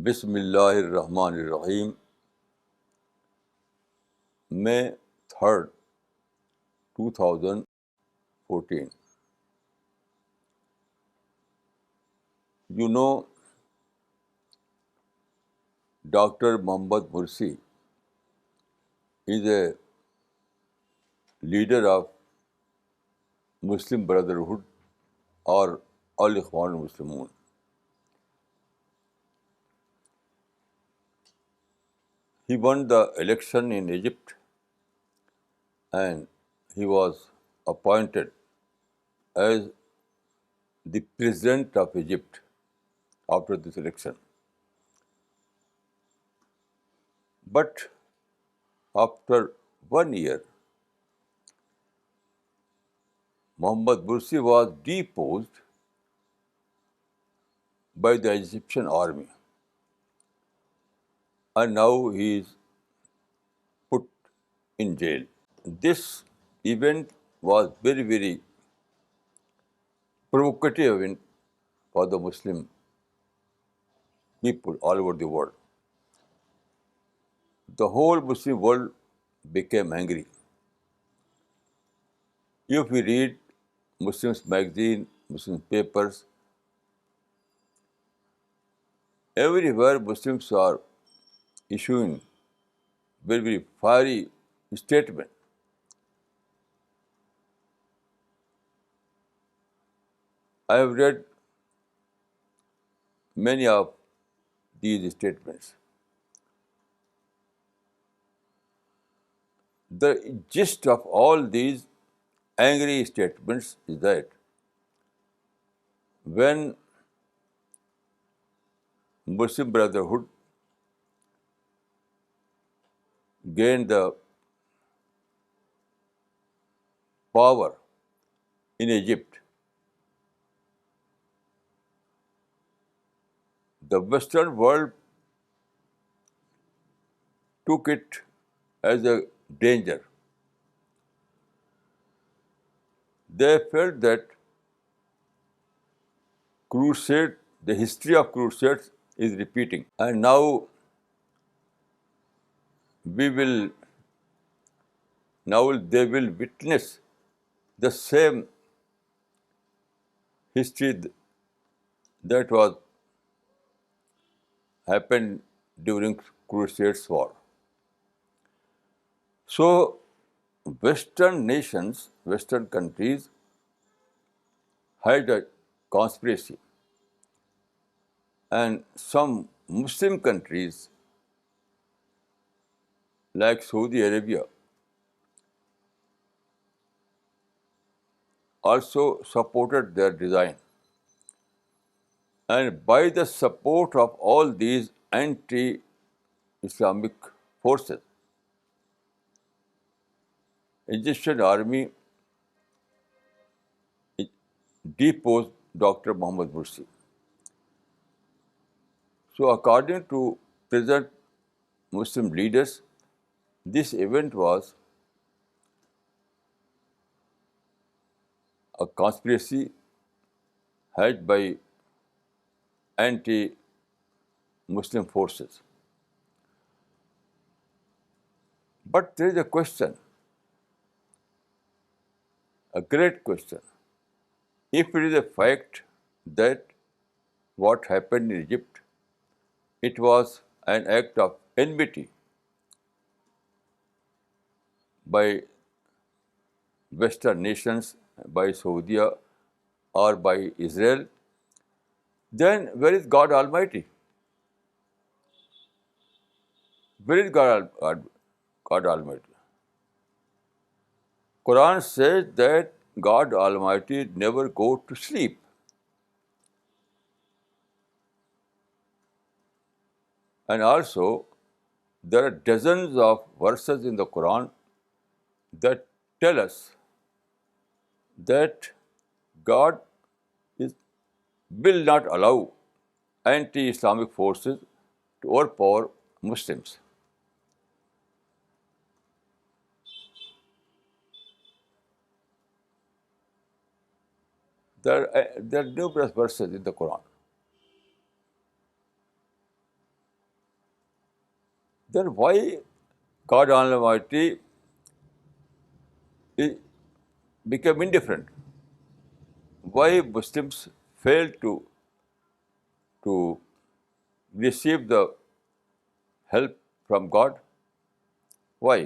बिस्मिल्लाहिर्रहमानिर्रहीम। May 3rd, 2014। You know, Dr. Mohammad Mursi is a leader of Muslim Brotherhood or Al-Ikhwan Muslimun. He won the election in Egypt and he was appointed as the president of Egypt after this election. But after 1 year, Mohammad Mursi was deposed by the Egyptian army and now he is put in jail. This event was very, very provocative event for the Muslim people all over the world. The whole Muslim world became angry. If we read Muslims magazine, Muslim papers, everywhere Muslims are issuing very, very fiery statement. I have read many of these statements. The gist of all these angry statements is that when Muslim Brotherhood gained the power in Egypt, the Western world took it as a danger. They felt that the history of crusades is repeating, and now we will, now they will witness the same history that was happened during Crusades war. So, Western nations, Western countries had a conspiracy, and some Muslim countries like Saudi Arabia also supported their design. And by the support of all these anti-Islamic forces, Egyptian army deposed Dr. Mohammad Mursi. So according to present Muslim leaders, this event was a conspiracy hatched by anti-Muslim forces. But there is a question, a great question. If it is a fact that what happened in Egypt, it was an act of enmity by Western nations, by Saudi or by Israel, then where is God Almighty? Where is God Almighty? Quran says that God Almighty never goes to sleep. And also, there are dozens of verses in the Quran that tell us that God will not allow anti-Islamic forces to overpower Muslims. There are numerous verses in the Quran. then why God Almighty i- became indifferent? Why Muslims failed to receive the help from God? Why?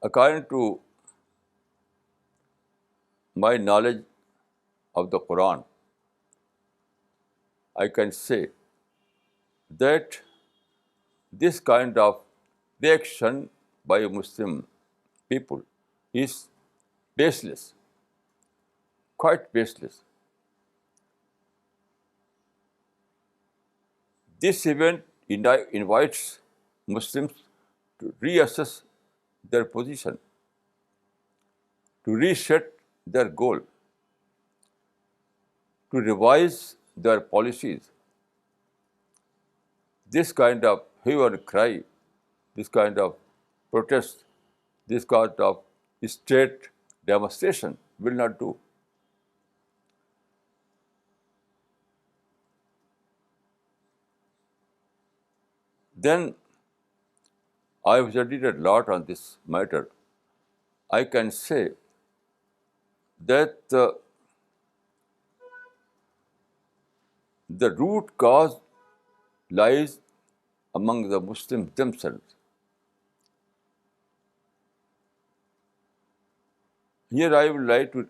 According to my knowledge of the Quran, I can say that this kind of reaction by Muslim people is baseless, quite baseless. This event invites Muslims to reassess their position, to reset their goal, to revise their policies. This kind of hue and cry, this kind of protest, this kind of state demonstration will not do. Then I have studied a lot on this matter. I can say that the root cause lies among the Muslims themselves. Here I would like to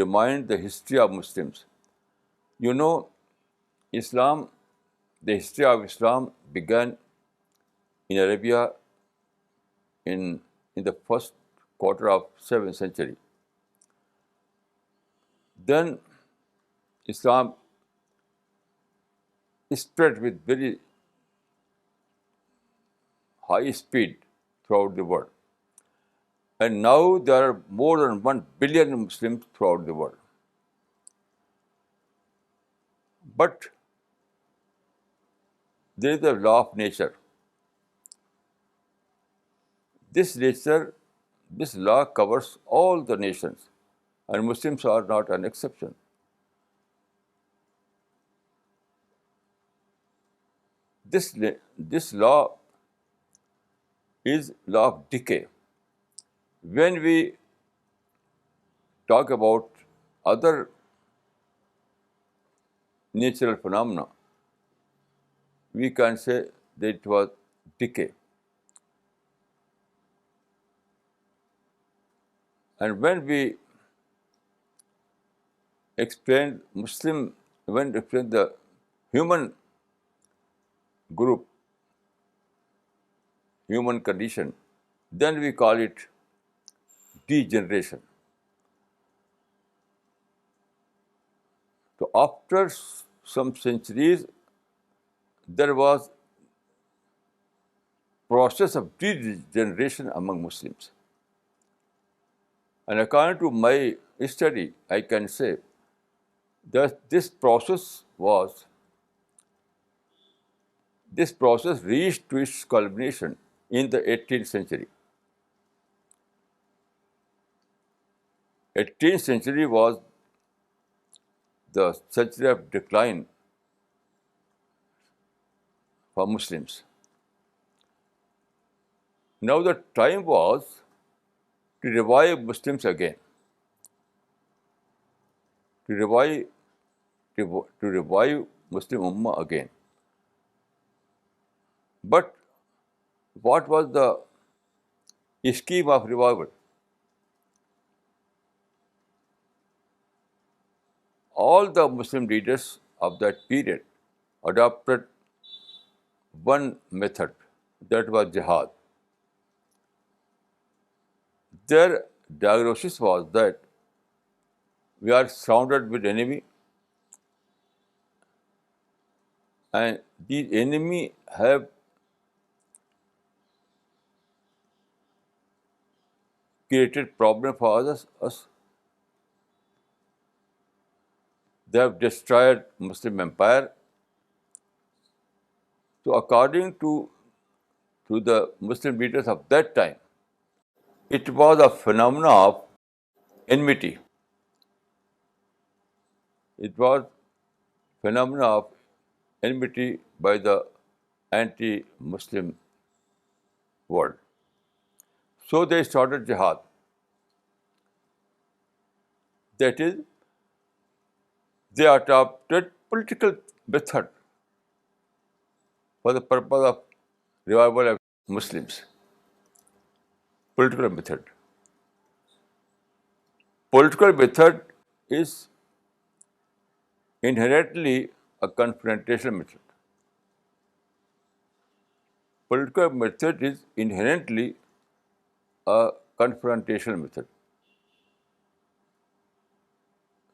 remind the history of Muslims. You know, Islam, the history of Islam began in Arabia in the first quarter of 7th century. Then Islam spread with very high speed throughout the world. And now there are more than 1 billion Muslims throughout the world. But there is a law of nature. This law covers all the nations, and Muslims are not an exception. This law is law of decay. When we talk about other natural phenomena, we can say that it was decay. And when we explain when we explain the human group, human condition, then we call it degeneration. So after some centuries, there was process of degeneration among Muslims. And according to my study, I can say that this process reached to its culmination in the 18th century. 18th century was the century of decline for Muslims. Now the time was to revive Muslims again, to revive to revive Muslim Ummah again. But what was the scheme of revival? All the Muslim leaders of that period adopted one method, that was jihad. Their diagnosis was that we are surrounded with enemy, and these enemy have created problem for us. They have destroyed Muslim empire. So according to the Muslim leaders of that time, it was a phenomenon of enmity. It was phenomena of enmity by the anti-Muslim world. So they started jihad. That is, they adopted political method for the purpose of revival of Muslims. Political method. Political method is inherently a confrontational method. Political method is inherently a confrontational method.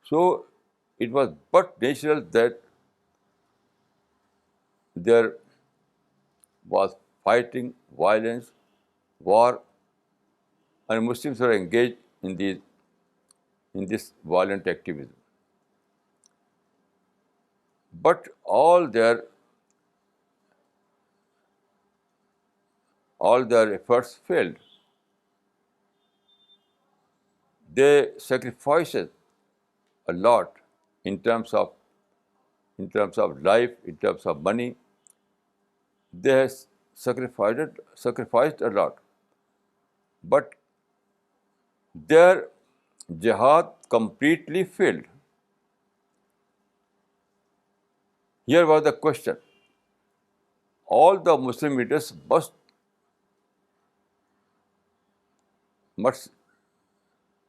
So it was but natural that there was fighting, violence, war, and Muslims were engaged in this violent activism. But all their efforts failed. They sacrificed a lot in terms of life, in terms of money. They sacrificed a lot. But their jihad completely failed. Here was the question. All the Muslim leaders must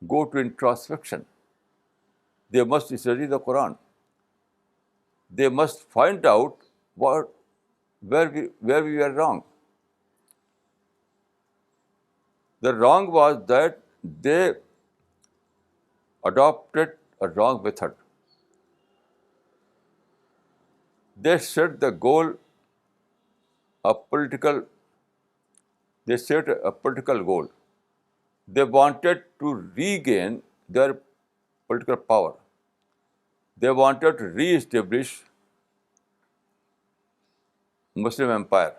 go to introspection. They must study the Quran. They must find out where we were wrong. The wrong was that they adopted a wrong method. They set the goal of political. They set a political goal. They wanted to regain their political power. They wanted to re-establish Muslim empire.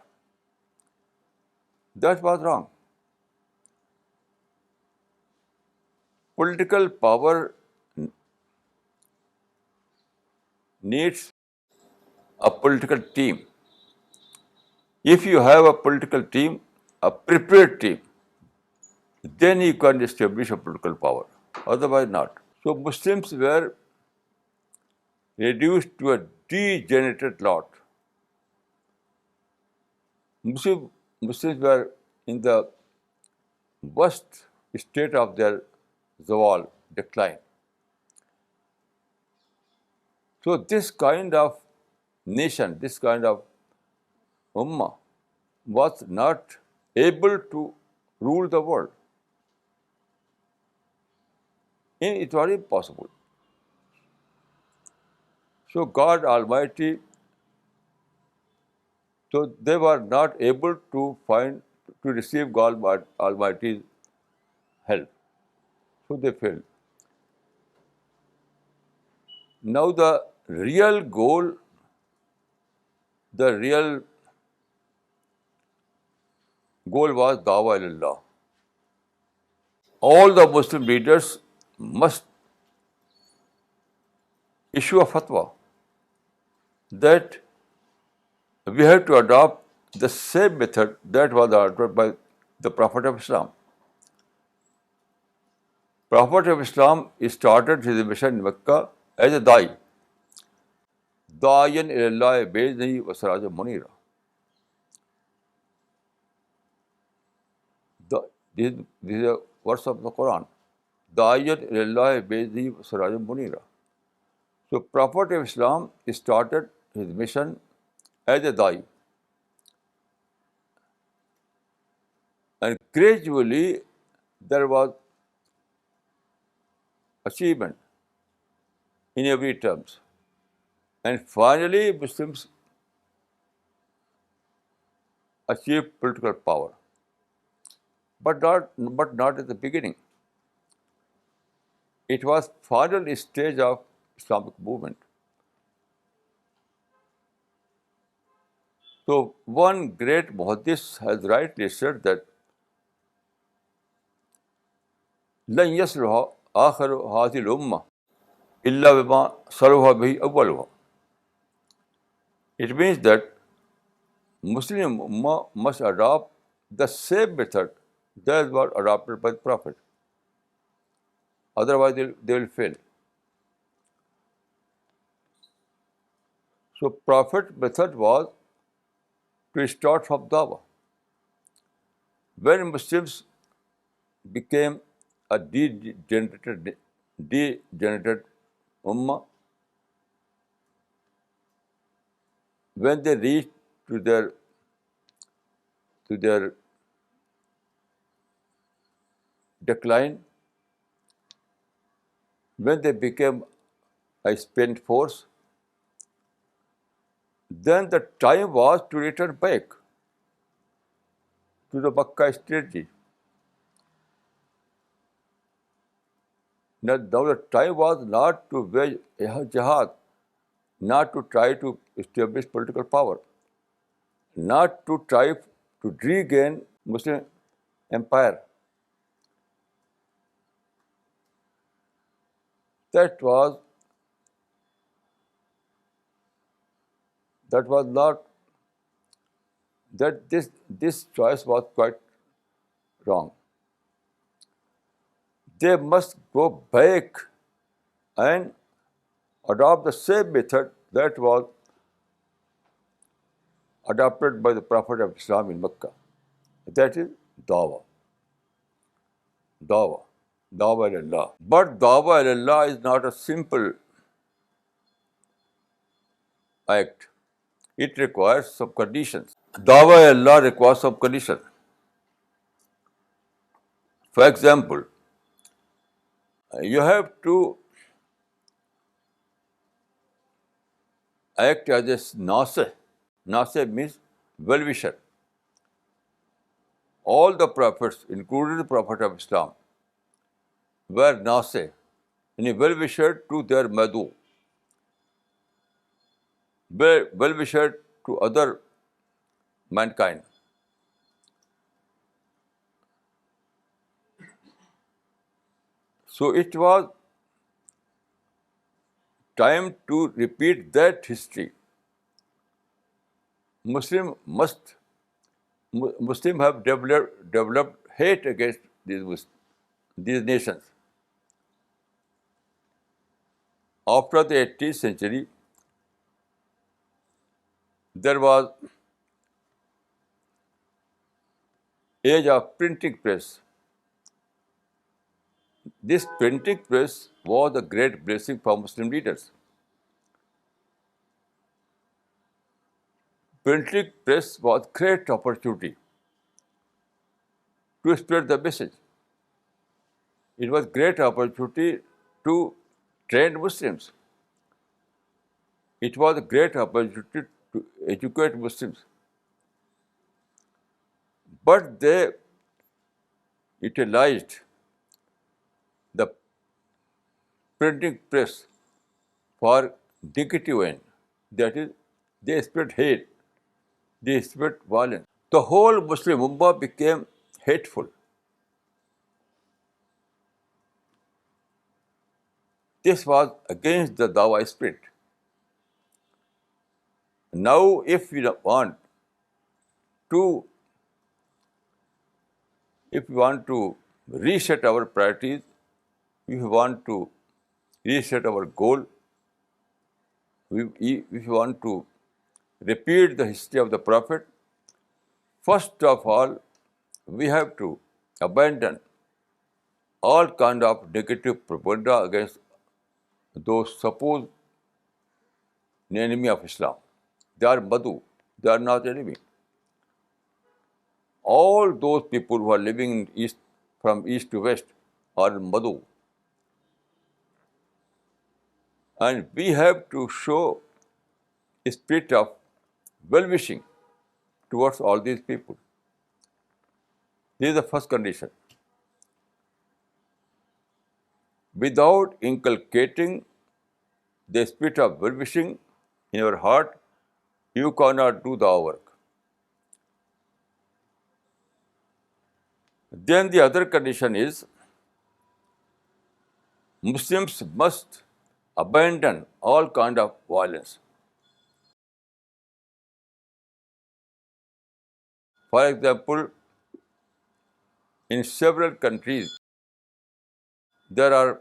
That was wrong. Political power needs a political team. If you have a political team, a prepared team, then you can establish a political power. Otherwise not. So Muslims were reduced to a degenerated lot. Muslims were in the worst state of their zawal, decline. So this kind of nation, this kind of ummah was not able to rule the world. And it was impossible. So God Almighty, so they were not able to receive God Almighty's help. So they failed. Now the real goal was Dawah ilallah. All the Muslim leaders must issue a fatwa that we have to adopt the same method that was adopted by the Prophet of Islam. Prophet of Islam started his mission in Mecca as a da'i. Da'iyan ilallahi bi'idhnihi wa sirajan munira. This is a verse of the Quran. Da'iyan ilallahi bi'idhnihi wa sirajan munira. So Prophet of Islam started his mission as a da'i. And gradually there was achievement in every terms. And finally Muslims achieved political power. But not at the beginning. It was final stage of Islamic movement. So one great muhaddis has rightly said that لن يصلح آخر هذه الأمة illa bima salaha bihi awwaluha. It means that Muslim Ummah must adopt the same method that was adopted by the Prophet. Otherwise, they will fail. So, Prophet method was to start from Dawah. When Muslims became a degenerated Ummah, when they reached to their decline, when they became a spent force, then the time was to return back to the Makkah strategy. Now the time was not to wage jihad, not to try to establish political power, not to try to regain Muslim empire. That was not that this choice was quite wrong. They must go back and adopt the same method that was adopted by the Prophet of Islam in Mecca. That is Dawah. Dawah. Dawah Allah. But Dawah Allah is not a simple act. It requires some conditions. Dawah Allah requires some conditions. For example, you have to act as a nasih. Nasih means well-wisher. All the prophets, including the Prophet of Islam, were nasih, and well-wisher to their madu, well-wisher to other mankind. So it was time to repeat that history. Muslim have developed hate against these nations. After the 18th century, there was age of printing press. This printing press was a great blessing for Muslim leaders. Printing press was great opportunity to spread the message. It was great opportunity to train Muslims. It was a great opportunity to educate Muslims. But they utilized the printing press for negative end. That is, they spread hate, they spread violence. The whole Muslim Ummah became hateful. This was against the Dawah spirit. Now, if we want to reset our priorities, if we want to reset our goal, if we want to repeat the history of the Prophet, first of all, we have to abandon all kind of negative propaganda against those supposed enemy of Islam. They are Badu. They are not enemy. All those people who are living in east, from east to west, are Madhu. And we have to show a spirit of well-wishing towards all these people. This is the first condition. Without inculcating the spirit of well-wishing in your heart, you cannot do the work. Then the other condition is Muslims must abandon all kind of violence. For example, in several countries, there are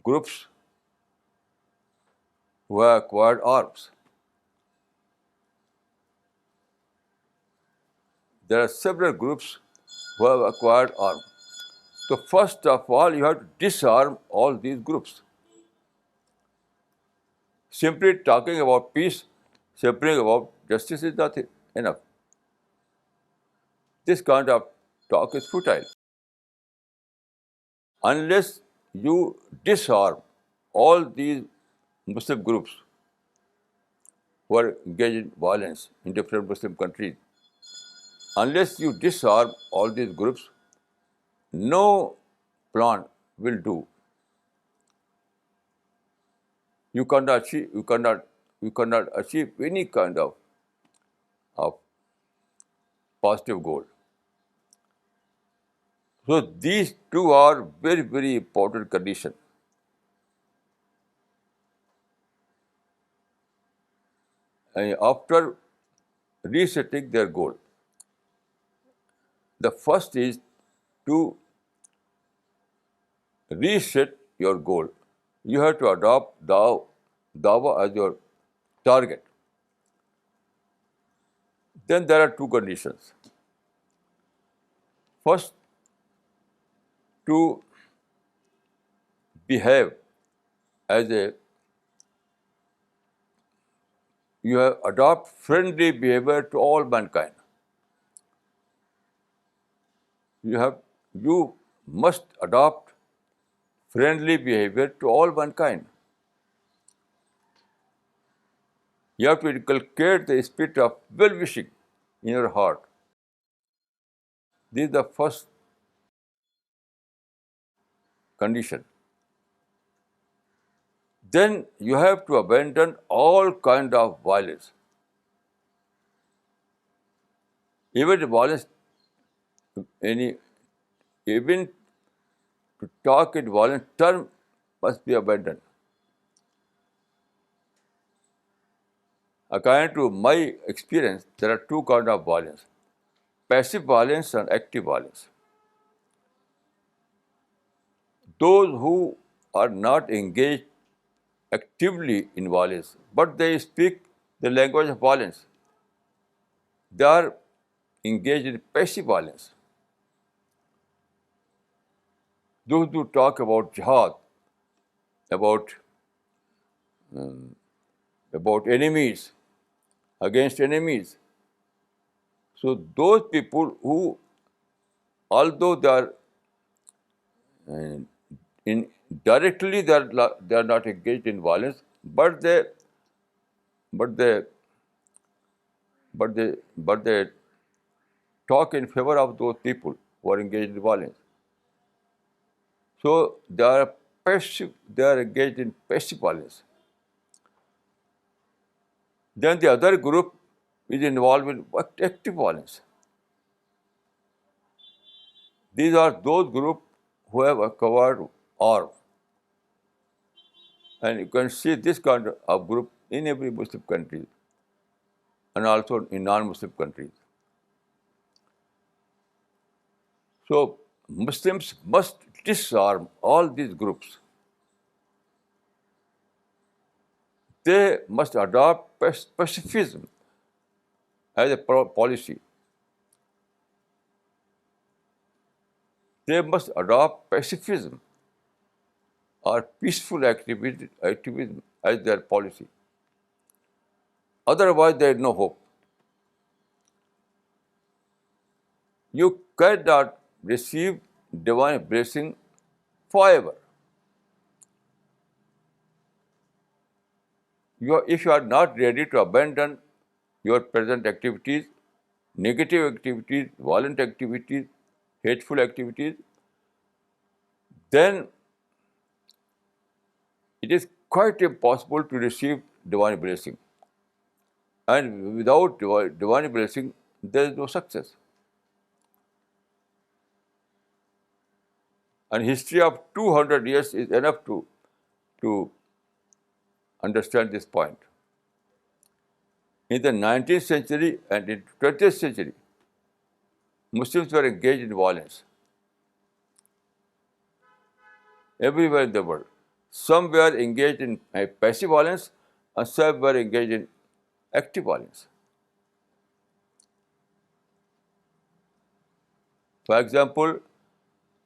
groups who have acquired arms. There are several groups who have acquired arms. So first of all, you have to disarm all these groups. Simply talking about peace, simply about justice is not enough. This kind of talk is futile. Unless you disarm all these Muslim groups who are engaged in violence in different Muslim countries, unless you disarm all these groups, no plan will do. You cannot achieve any kind of positive goal. So these two are very, very important conditions. And after resetting their goal, the first is to reset your goal. You have to adopt dawa as your target. Then there are two conditions. First, to behave as a you have adopt friendly behavior to all mankind. You must adopt friendly behavior to all mankind. You have to inculcate the spirit of well-wishing in your heart. This is the first condition. Then you have to abandon all kind of violence. Even violence, any, even to talk in violent term must be abandoned. According to my experience, there are two kinds of violence: passive violence and active violence. Those who are not engaged actively in violence, but they speak the language of violence, they are engaged in passive violence. Those who talk about jihad, about about enemies, against enemies. So those people who, although they are uh, in directly they are not engaged in violence, but but they but they talk in favor of those people who are engaged in violence. So they are passive. They are engaged in passive violence. Then the other group is involved in active violence. These are those groups who have acquired arms. And you can see this kind of group in every Muslim country and also in non-Muslim countries. So Muslims must disarm all these groups. They must adopt pacifism as a policy. They must adopt pacifism or peaceful activism as their policy. Otherwise, there is no hope. You cannot receive divine blessing forever. If you are not ready to abandon your present activities, negative activities, violent activities, hateful activities, then it is quite impossible to receive divine blessing. And without divine blessing, there is no success. And history of 200 years is enough to to understand this point. In the 19th century and in 20th century, Muslims were engaged in violence everywhere in the world. Some were engaged in passive violence and some were engaged in active violence. For example,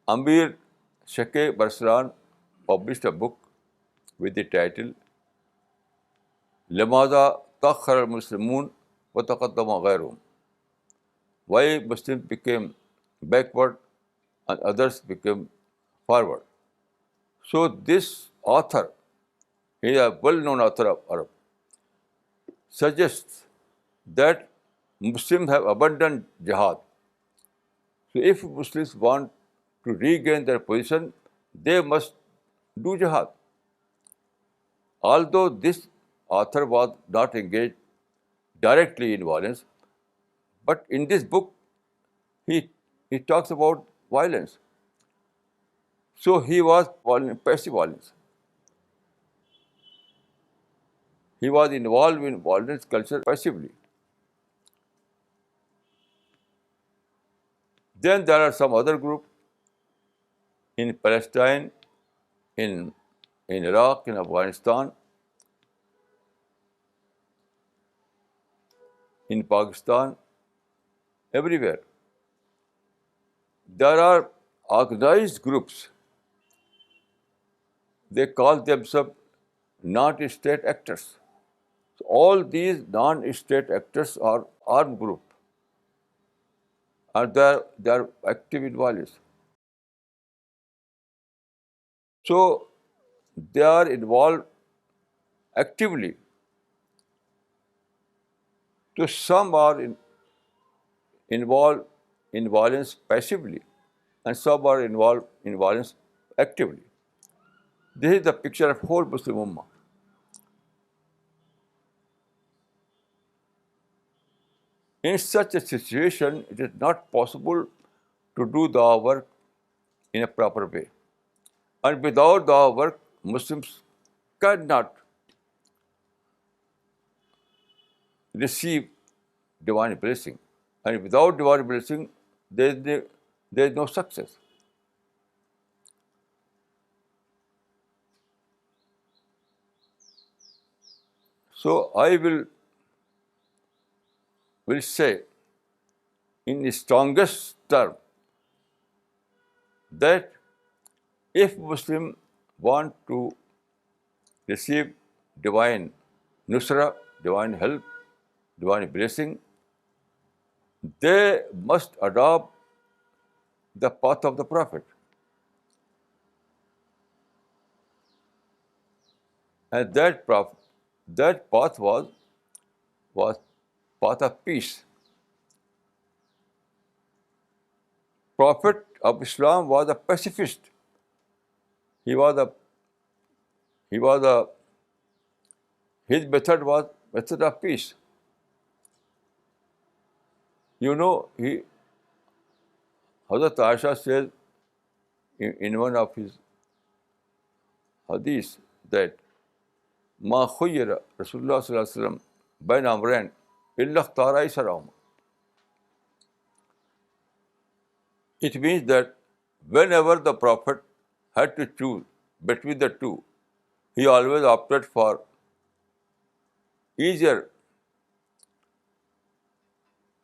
Amir Shake Barslan published a book with the title لماذا تأخر المسلمون وتقدم غيرهم? Why Muslims became backward and others became forward. So this author, he is a well-known author of Arab, suggests that Muslims have abandoned jihad. So if Muslims want to regain their position, they must do jihad. Although this author was not engaged directly in violence, but in this book, he talks about violence. So he was passive violence. He was involved in violence culture passively. Then there are some other groups in Palestine, in Iraq, in Afghanistan, in Pakistan, everywhere. There are organized groups. They call themselves non-state actors. So all these non-state actors are armed group and they are active in violence. So they are involved actively. So some are involved in violence passively and some are involved in violence actively. This is the picture of whole Muslim Ummah. In such a situation, it is not possible to do the work in a proper way. And without the work, Muslims cannot receive divine blessing. And without divine blessing, there is no success. So I will say in the strongest term that if Muslims want to receive divine nusra, divine help, divine blessing, they must adopt the path of the Prophet. And that path was path of peace. Prophet of Islam was a pacifist. He was a his method was method of peace. You know, Hazrat Aisha says in one of his hadiths that Ma khuyyira Rasulullah sallallahu alaihi wasallam bain amrayn illa ikhtara aysarahuma. It means that whenever the Prophet had to choose between the two, he always opted for easier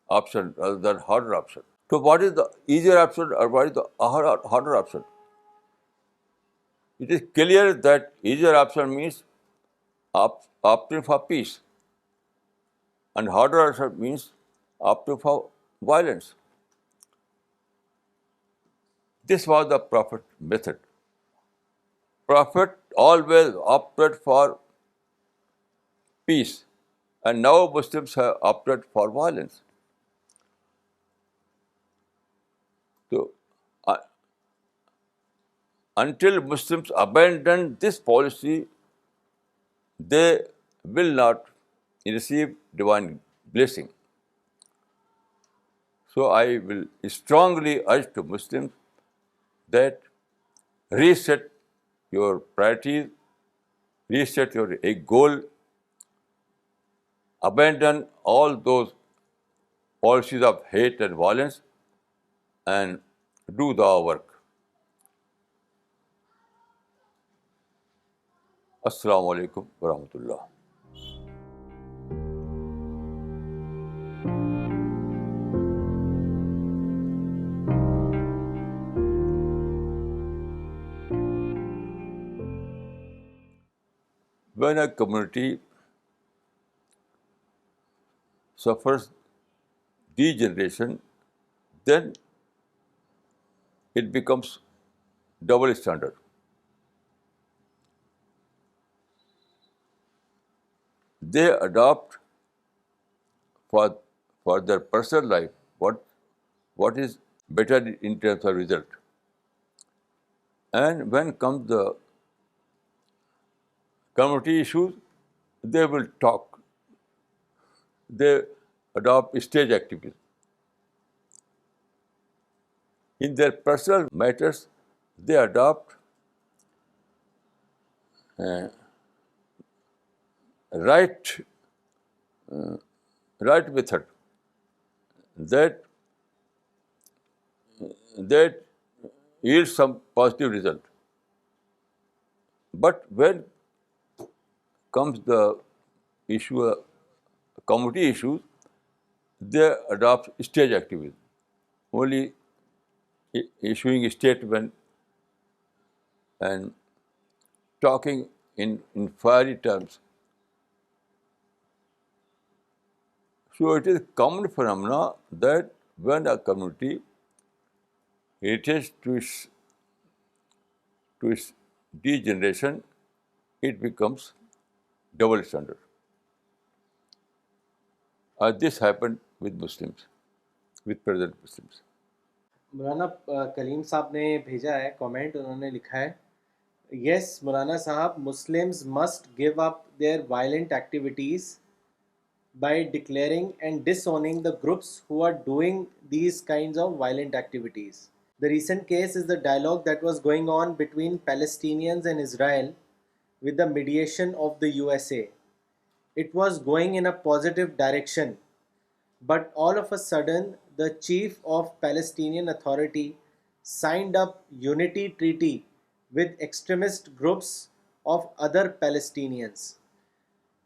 option rather than harder option. So what is the easier option or what is the harder option? It is clear that easier option means opting for peace and harder option means opting for violence. This was the Prophet's method. Prophet always opted for peace, and now Muslims have opted for violence. So, until Muslims abandon this policy, they will not receive divine blessing. So, I will strongly urge to Muslims that reset your priorities, reset your a goal, abandon all those policies of hate and violence, and do the work. Assalamu alaikum wa rahmatullah. When a community suffers degeneration, then it becomes double standard. They adopt for their personal life what is better in terms of result. And when comes the community issues, they will talk. They adopt stage activism. In their personal matters, they adopt uh, right right method that that yields some positive result. But when comes the issue, community issues, they adopt stage activism, only issuing a statement and talking in fiery terms. So it is a common phenomena that when a community reaches to its degeneration, it becomes double standard. This happened with Muslims, with present Muslims. मौलाना कलीम साहब ने भेजा है comment, उन्होंने लिखा है, yes Maulana साहब, Muslims must give up their violent activities by declaring and disowning the groups who are doing these kinds of violent activities. The recent case is the dialogue that was going on between Palestinians and Israel with the mediation of the USA. It was going in a positive direction, but all of a sudden, the chief of Palestinian Authority signed up unity treaty with extremist groups of other Palestinians.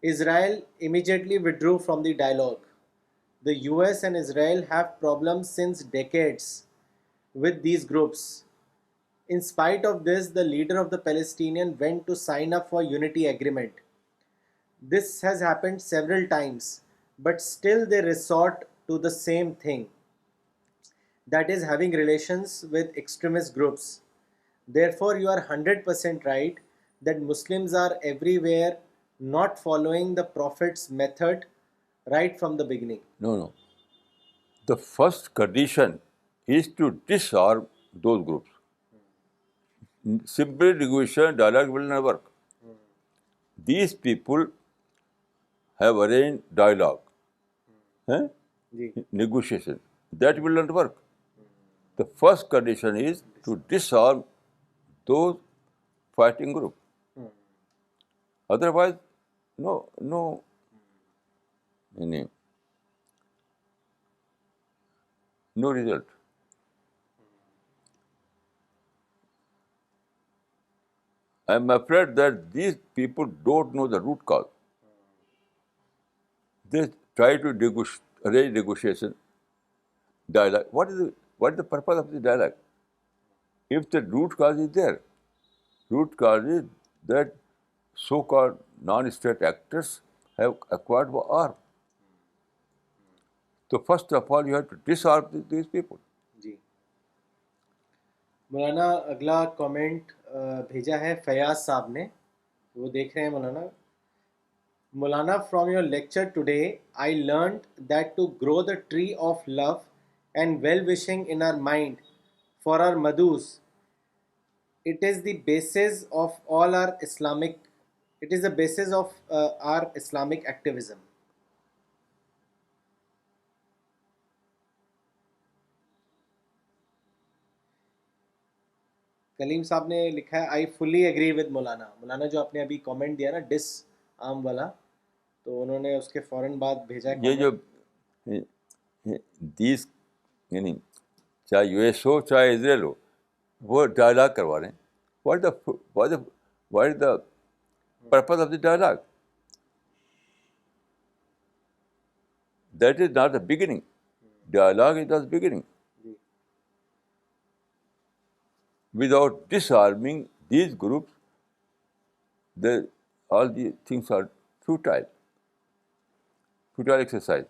Israel immediately withdrew from the dialogue. The US and Israel have problems since decades with these groups. In spite of this, the leader of the Palestinian went to sign up for unity agreement. This has happened several times, but still they resort to the same thing, that is having relations with extremist groups. Therefore, you are 100% right that Muslims are everywhere not following the Prophet's method right from the beginning. No, no. The first condition is to disarm those groups. Simple negotiation, dialogue will not work. These people have arranged dialogue, जी, negotiation. That will not work. The first condition is to disarm those fighting group. Otherwise, no, any, no result. I am afraid that these people don't know the root cause. They try to arrange negotiation, dialogue. What is the purpose of the dialogue? If the root cause is there, root cause is that so-called non-state actors have acquired arms. So first of all, you have to disarm these people. जी। मौलाना अगला comment भेजा है फयाज साहब ने, वो देख रहे हैं मौलाना। Maulana, from your lecture today, I learned that to grow the tree of love and well-wishing in our mind for our madhus, it is the basis of all our Islamic. It is the basis of our Islamic activism. Kaleem साहब ने लिखा है I fully agree with मौलाना। मौलाना जो आपने अभी comment दिया ना dish arm वाला, तो उन्होंने उसके फ़ौरन बाद भेजा है ये जो कमेंट। दीज यानी चाहे यूएस हो चाहे इसराइल हो, वो डायलॉग करवा रहे हैं. What is the purpose of the dialogue? That is not the beginning. Dialogue is the beginning. जी Without disarming these groups, all these things are futile exercise.